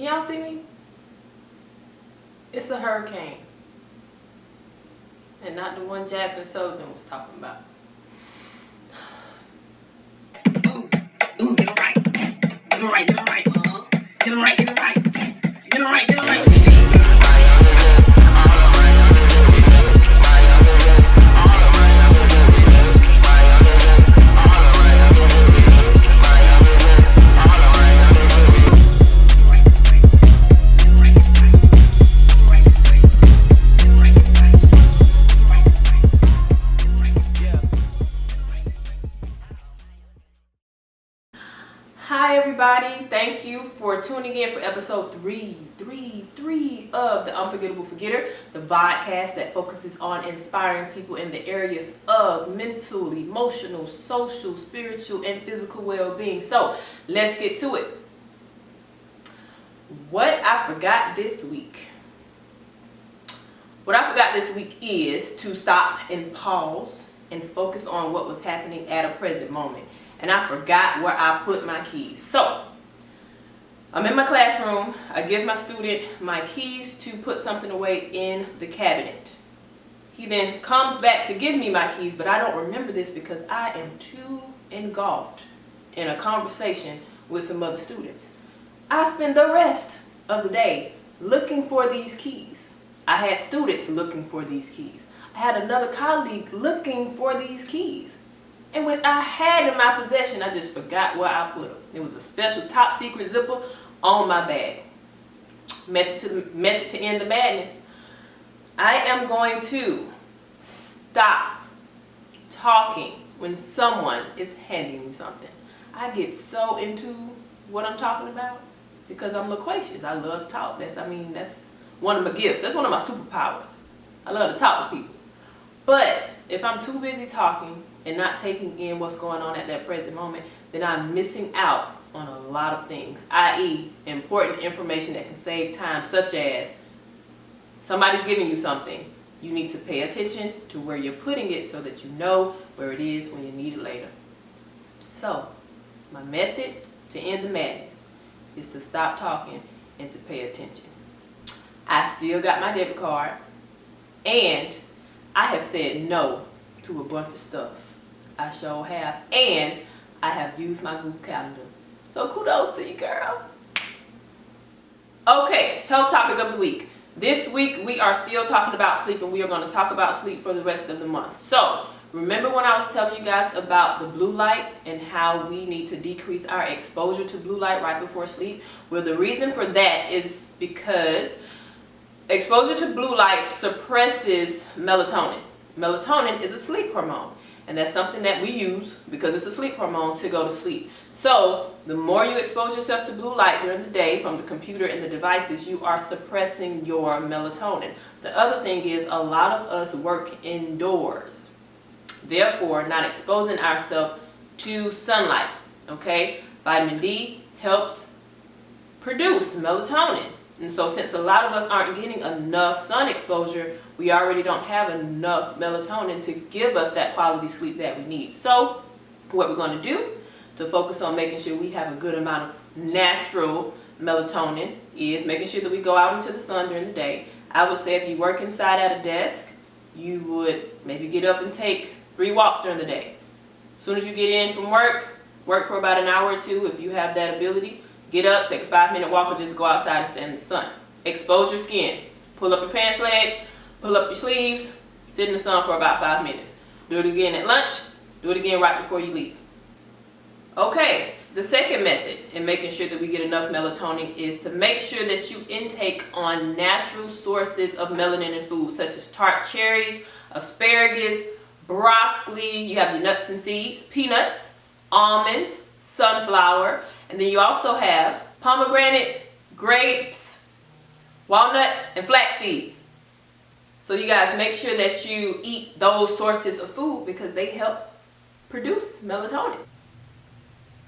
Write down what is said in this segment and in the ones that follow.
Can y'all see me? It's a hurricane. And not the one Jasmine Sullivan was talking about. Ooh, get it right. Get it right, get it right. Get it right, get it right. Get it right, get it right. Hi everybody, thank you for tuning in for episode 3 of the Unforgettable Forgetter, the VODCAST that focuses on inspiring people in the areas of mental, emotional, social, spiritual, and physical well-being. So let's get to it. What I forgot this week. What I forgot this week is to stop and pause and focus on what was happening at a present moment. And I forgot where I put my keys. So, I'm in my classroom. I give my student my keys to put something away in the cabinet. He then comes back to give me my keys, but I don't remember this because I am too engulfed in a conversation with some other students. I spend the rest of the day looking for these keys. I had students looking for these keys. I had another colleague looking for these keys, in which I had in my possession. I just forgot where I put them. It was a special top secret zipper on my bag. Method to end the madness. I am going to stop talking when someone is handing me something. I get so into what I'm talking about because I'm loquacious. I love to talk. That's one of my gifts. That's one of my superpowers. I love to talk to people. But if I'm too busy talking and not taking in what's going on at that present moment, then I'm missing out on a lot of things, i.e. important information that can save time, such as somebody's giving you something. You need to pay attention to where you're putting it so that you know where it is when you need it later. So, my method to end the madness is to stop talking and to pay attention. I still got my debit card, and I have said no to a bunch of stuff. I sure have. And I have used my Google Calendar. So kudos to you, girl. Okay, health topic of the week. This week we are still talking about sleep, and we are going to talk about sleep for the rest of the month. So remember when I was telling you guys about the blue light and how we need to decrease our exposure to blue light right before sleep? Well, the reason for that is because exposure to blue light suppresses melatonin. Melatonin is a sleep hormone, and that's something that we use because it's a sleep hormone to go to sleep. So the more you expose yourself to blue light during the day from the computer and the devices, you are suppressing your melatonin. The other thing is a lot of us work indoors, therefore not exposing ourselves to sunlight. Okay, vitamin D helps produce melatonin. And so since a lot of us aren't getting enough sun exposure, we already don't have enough melatonin to give us that quality sleep that we need. So what we're going to do to focus on making sure we have a good amount of natural melatonin is making sure that we go out into the sun during the day. I would say if you work inside at a desk, you would maybe get up and take 3 walks during the day. As soon as you get in from work for about an hour or two if you have that ability. Get up, take a 5-minute walk, or just go outside and stand in the sun. Expose your skin. Pull up your pants leg, pull up your sleeves, sit in the sun for about 5 minutes. Do it again at lunch, do it again right before you leave. Okay, the second method in making sure that we get enough melatonin is to make sure that you intake on natural sources of melanin in food, such as tart cherries, asparagus, broccoli. You have your nuts and seeds, peanuts, almonds, sunflower, and then you also have pomegranate, grapes, walnuts, and flax seeds. So you guys make sure that you eat those sources of food because they help produce melatonin.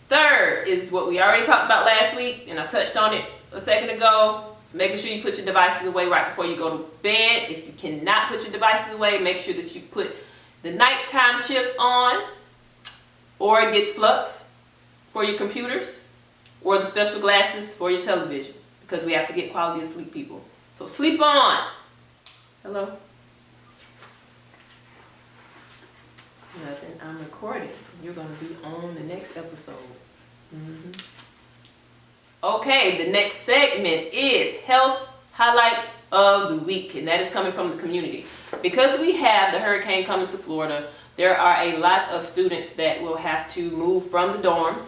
Third is what we already talked about last week, and I touched on it a second ago. So making sure you put your devices away right before you go to bed. If you cannot put your devices away, make sure that you put the nighttime shift on, or get flux for your computers, or the special glasses for your television. because we have to get quality of sleep, people. So sleep on. Hello? Nothing. I'm recording. You're going to be on the next episode. Okay, the next segment is Health Highlight of the Week, and that is coming from the community. Because we have the hurricane coming to Florida, there are a lot of students that will have to move from the dorms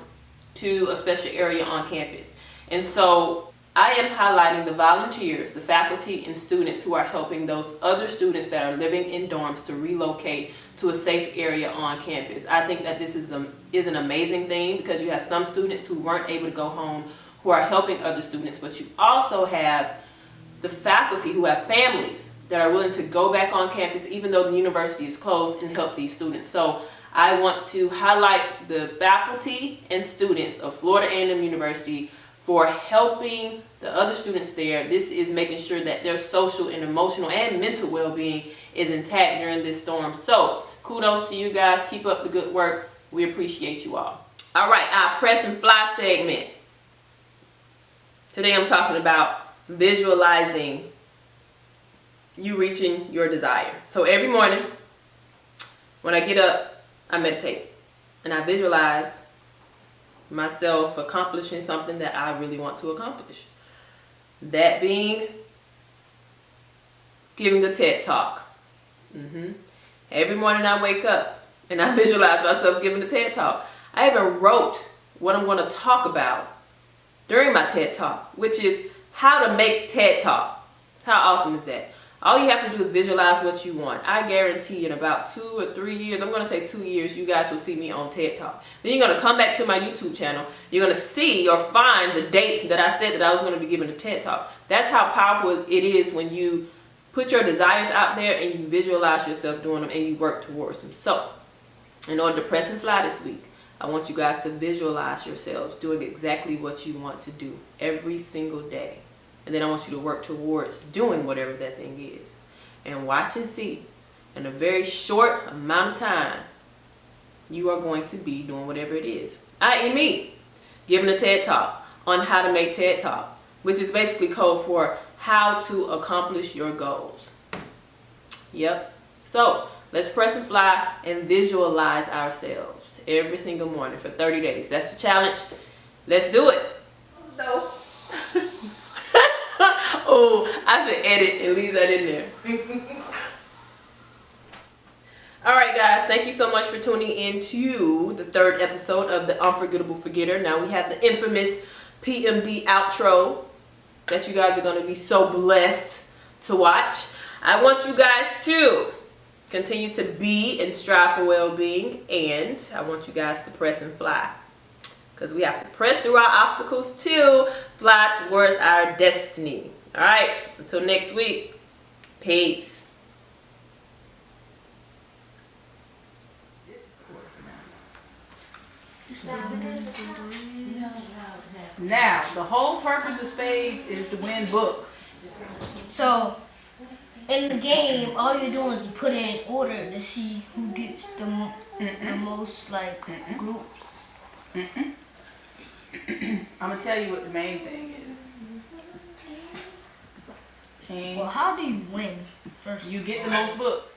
to a special area on campus. And so I am highlighting the volunteers, the faculty and students who are helping those other students that are living in dorms to relocate to a safe area on campus. I think that this is an amazing thing, because you have some students who weren't able to go home who are helping other students, but you also have the faculty who have families that are willing to go back on campus even though the university is closed and help these students. So I want to highlight the faculty and students of Florida A&M University for helping the other students there. This is making sure that their social and emotional and mental well-being is intact during this storm. So kudos to you guys. Keep up the good work. We appreciate you all. All right, our Press and Fly segment. Today I'm talking about visualizing you reaching your desire. So every morning when I get up, I meditate and I visualize myself accomplishing something that I really want to accomplish. That being giving a TED Talk. Every morning I wake up and I visualize myself giving a TED Talk. I even wrote what I'm going to talk about during my TED Talk, which is how to make TED Talk. How awesome is that? All you have to do is visualize what you want. I guarantee in about 2 or 3 years, I'm going to say 2 years, you guys will see me on TED Talk. Then you're going to come back to my YouTube channel. You're going to see or find the date that I said that I was going to be giving a TED Talk. That's how powerful it is when you put your desires out there and you visualize yourself doing them and you work towards them. So, in order to press and fly this week, I want you guys to visualize yourselves doing exactly what you want to do every single day. And then I want you to work towards doing whatever that thing is. And watch and see. In a very short amount of time, you are going to be doing whatever it is. I.e. me, giving a TED Talk on how to make TED Talk, which is basically code for how to accomplish your goals. Yep. So, let's press and fly and visualize ourselves every single morning for 30 days. That's the challenge. Let's do it. No. Oh, I should edit and leave that in there. All right, guys. Thank you so much for tuning in to the 3rd episode of the Unforgettable Forgetter. Now we have the infamous PMD outro that you guys are going to be so blessed to watch. I want you guys to continue to be and strive for well-being, and I want you guys to press and fly, because we have to press through our obstacles to fly towards our destiny. All right, until next week, peace. Now, the whole purpose of spades is to win books. So, in the game, all you're doing is put in order to see who gets the most, like, groups. I'm going to tell you what the main thing is. King. Well, how do you win first? You get the most books.